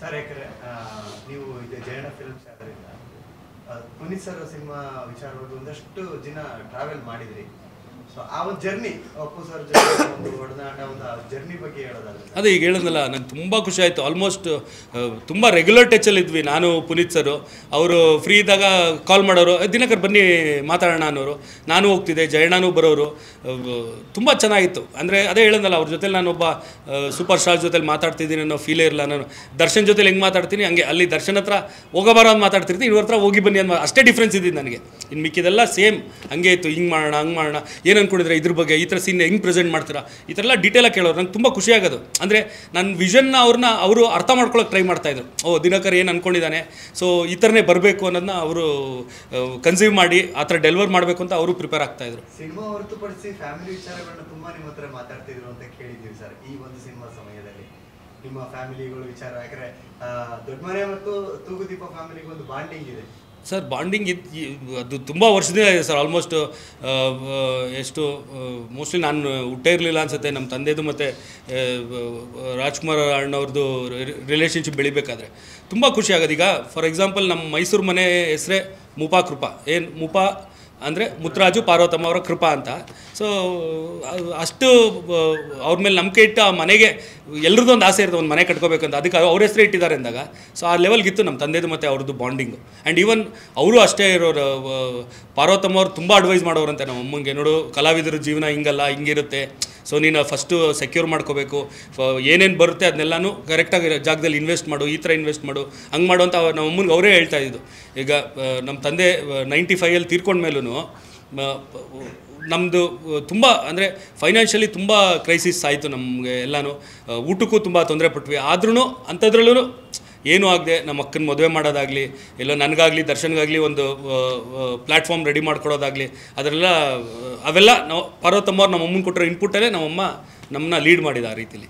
Sir ಯಾಕಂದ್ರೆ ನೀವು ಇದು ಜಯಣ್ಣ ಫಿಲ್ಮ್ಸ್ ಅದರಿಂದ ಪುನೀತ್ ಸರ್ ಸಿನಿಮಾ ವಿಚಾರವಾಗಿ ಒಂದಷ್ಟು ದಿನ ಟ್ರಾವೆಲ್ ಮಾಡಿದ್ರಿ. ಸೊ ಆ ಒಂದು ಜರ್ನಿ ಅಪ್ಪು ಸರ್ ಜೊತೆ ಒಂದು ಒಡನಾಟ ಒಂದು ಜರ್ನಿ ಬಗ್ಗೆ ಹೇಳೋದಾದ್ರೆ ಅದೇ ಈಗ ಹೇಳಿದ್ನಲ್ಲ, ನಂಗೆ ತುಂಬ ಖುಷಿ ಆಯಿತು. ಆಲ್ಮೋಸ್ಟ್ ತುಂಬ ರೆಗ್ಯುಲರ್ ಟಚಲ್ಲಿ ಇದ್ವಿ ನಾನು ಪುನೀತ್ ಸರು. ಅವರು ಫ್ರೀ ಇದ್ದಾಗ ಕಾಲ್ ಮಾಡೋರು, ದಿನಕರ್ ಬನ್ನಿ ಮಾತಾಡೋಣ ಅನ್ನೋರು. ನಾನು ಹೋಗ್ತಿದ್ದೆ, ಜಯಣ್ಣನೂ ಬರೋರು. ತುಂಬ ಚೆನ್ನಾಗಿತ್ತು. ಅಂದರೆ ಅದೇ ಹೇಳಿದ್ನಲ್ಲ, ಅವ್ರ ಜೊತೆಲಿ ನಾನೊಬ್ಬ ಸೂಪರ್ ಸ್ಟಾರ್ ಜೊತೆಲಿ ಮಾತಾಡ್ತಿದ್ದೀನಿ ಅನ್ನೋ ಫೀಲೇ ಇರಲ್ಲ. ನಾನು ದರ್ಶನ್ ಜೊತೆಲಿ ಹೆಂಗೆ ಮಾತಾಡ್ತೀನಿ ಹಂಗೆ ಅಲ್ಲಿ ದರ್ಶನ್ ಹತ್ರ ಹೋಗೋಬಾರ ಅಂತ ಮಾತಾಡ್ತಿರ್ತೀನಿ, ಇವ್ರ ಹತ್ರ ಹೋಗಿ ಬನ್ನಿ ಅಂತ ಅಷ್ಟೇ ಡಿಫ್ರೆನ್ಸ್ ಇದ್ದಿದ್ದು ನನಗೆ. ಇನ್ನು ಮಿಕ್ಕಿದೆಲ್ಲ ಸೇಮ್ ಹಂಗೆ ಇತ್ತು. ಹಿಂಗೆ ಮಾಡೋಣ ಹಂಗೆ ಮಾಡೋಣ, ಏನು ಅಂದ್ಕೊಂಡಿದ್ರೆ ಇದ್ರ ಬಗ್ಗೆ, ಈ ಥರ ಸೀನ್ ಹೆಂಗೆ ಪ್ರೆಸೆಂಟ್ ಮಾಡ್ತೀರಾ, ಈ ಥರ ಎಲ್ಲ ಡೀಟೇಲಾಗಿ ಕೇಳೋರು. ನಂಗೆ ತುಂಬ ಖುಷಿಯಾಗೋದು. ಅಂದರೆ ನನ್ನ ವಿಷನ್ನ ಅವರು ಅರ್ಥ ಮಾಡ್ಕೊಳ್ಳೋಕೆ ಟ್ರೈ ಮಾಡ್ತಾಯಿದ್ರು. ದಿನಕರ್ ಏನು ಅಂದ್ಕೊಂಡಿದ್ದಾನೆ, ಸೊ ಈ ಥರನೇ ಬರಬೇಕು ಅನ್ನೋದನ್ನ ಅವರು ಕನ್ಸೀವ್ ಮಾಡಿ ಆ ಥರ ಡೆಲಿವರ್ ಮಾಡಬೇಕು ಅಂತ ಅವರು ಪ್ರಿಪೇರ್ ಆಗ್ತಾಯಿದ್ರು. ಸಿನಿಮಾ ಹೊರತುಪಡಿಸಿ ಫ್ಯಾಮಿಲಿ ವಿಚಾರಗಳನ್ನ ತುಂಬ ನಿಮ್ಮ ಹತ್ರ ಮಾತಾಡ್ತಿದ್ರು ಅಂತ ಕೇಳಿದ್ದೀವಿ ಸರ್. ಈ ಒಂದು ಸಿನಿಮಾ ಸಮಯದಲ್ಲಿ ನಿಮ್ಮ ಫ್ಯಾಮಿಲಿಗಳು ವಿಚಾರ, ಯಾಕಂದರೆ ದೊಡ್ಡ ಮನೆ ಮತ್ತು ತೂಗುದೀಪ ಫ್ಯಾಮಿಲಿಗೆ ಒಂದು ಬಾಂಡಿಂಗ್ ಇದೆ ಸರ್. ಬಾಂಡಿಂಗ್ ಅದು ತುಂಬ ವರ್ಷದಿಂದ ಇದೆ ಸರ್. ಆಲ್ಮೋಸ್ಟ್ ಎಷ್ಟು ಮೋಸ್ಟ್ಲಿ ನಾನು ಹುಟ್ಟೇ ಇರಲಿಲ್ಲ ಅನಿಸುತ್ತೆ ನಮ್ಮ ತಂದೆದು ಮತ್ತು ರಾಜ್ಕುಮಾರ್ ಅಣ್ಣವ್ರದ್ದು ರಿಲೇಷನ್ಶಿಪ್ ಬೆಳಿಬೇಕಾದ್ರೆ ತುಂಬ ಖುಷಿ ಆಗೋದು. ಈಗ ಫಾರ್ ಎಕ್ಸಾಂಪಲ್ ನಮ್ಮ ಮೈಸೂರು ಮನೆ ಹೆಸರೇ ಮುಪಾ ಕೃಪಾ. ಏನು ಮುಪಾ ಅಂದರೆ ಮುತ್ತರಾಜು ಪಾರ್ವತಮ್ಮ ಅವರ ಕೃಪಾ ಅಂತ. ಸೊ ಅಷ್ಟು ಅವ್ರ ಮೇಲೆ ನಂಬಿಕೆ ಇಟ್ಟು ಆ ಮನೆಗೆ ಎಲ್ರದ್ದು ಒಂದು ಆಸೆ ಇರ್ತದೆ, ಒಂದು ಮನೆ ಕಟ್ಕೋಬೇಕಂತ. ಅದಕ್ಕೆ ಅವ್ರ ಹೆಸರೇ ಇಟ್ಟಿದ್ದಾರೆ ಅಂದಾಗ ಸೊ ಆ ಲೆವೆಲ್ಗಿತ್ತು ನಮ್ಮ ತಂದೆದು ಮತ್ತು ಅವ್ರದ್ದು ಬಾಂಡಿಂಗು. ಆ್ಯಂಡ್ ಈವನ್ ಅವರು ಅಷ್ಟೇ ಇರೋರು. ಪಾರ್ವತಮ್ಮ ಅವ್ರು ತುಂಬ ಅಡ್ವೈಸ್ ಮಾಡೋರಂತೆ ನಮ್ಮ ಅಮ್ಮಂಗೆ, ನೋಡು ಕಲಾವಿದರ ಜೀವನ ಹಿಂಗಲ್ಲ, ಹಿಂಗಿರುತ್ತೆ, ಸೊ ನೀನು ಫಸ್ಟು ಸೆಕ್ಯೂರ್ ಮಾಡ್ಕೋಬೇಕು, ಏನೇನು ಬರುತ್ತೆ ಅದನ್ನೆಲ್ಲನೂ ಕರೆಕ್ಟಾಗಿ ಜಾಗದಲ್ಲಿ ಇನ್ವೆಸ್ಟ್ ಮಾಡು, ಈ ಥರ ಇನ್ವೆಸ್ಟ್ ಮಾಡು, ಹಂಗೆ ಮಾಡು ಅಂತ ನಮ್ಮ ಅಮ್ಮನಿಗೆ ಅವರೇ ಹೇಳ್ತಾ ಇದ್ದು. ಈಗ ನಮ್ಮ ತಂದೆ 95 ತೀರ್ಕೊಂಡ್ಮೇಲೂ ನಮ್ಮದು ತುಂಬ ಅಂದರೆ ಫೈನಾನ್ಷಿಯಲಿ ತುಂಬ ಕ್ರೈಸಿಸ್ ಆಯಿತು ನಮಗೆ ಎಲ್ಲನೂ. ಊಟಕ್ಕೂ ತುಂಬ ತೊಂದರೆ ಪಟ್ವಿ. ಆದ್ರೂ ಅಂಥದ್ರಲ್ಲೂ ಏನೂ ಆಗದೆ ನಮ್ಮ ಅಕ್ಕನ ಮದುವೆ ಮಾಡೋದಾಗಲಿ, ಎಲ್ಲೋ ನನಗಾಗಲಿ ದರ್ಶನ್ಗಾಗಲಿ ಒಂದು ಪ್ಲ್ಯಾಟ್ಫಾರ್ಮ್ ರೆಡಿ ಮಾಡ್ಕೊಡೋದಾಗಲಿ, ಅವೆಲ್ಲ ನಾವು ಪಾರ್ವತಮ್ಮ ಅವ್ರು ನಮ್ಮ ಅಮ್ಮನ ಕೊಟ್ಟಿರೋ ಇನ್ಪುಟಲ್ಲೇ ನಮ್ಮಮ್ಮ ನಮ್ಮನ್ನ ಲೀಡ್ ಮಾಡಿದ ಆ ರೀತಿಲಿ.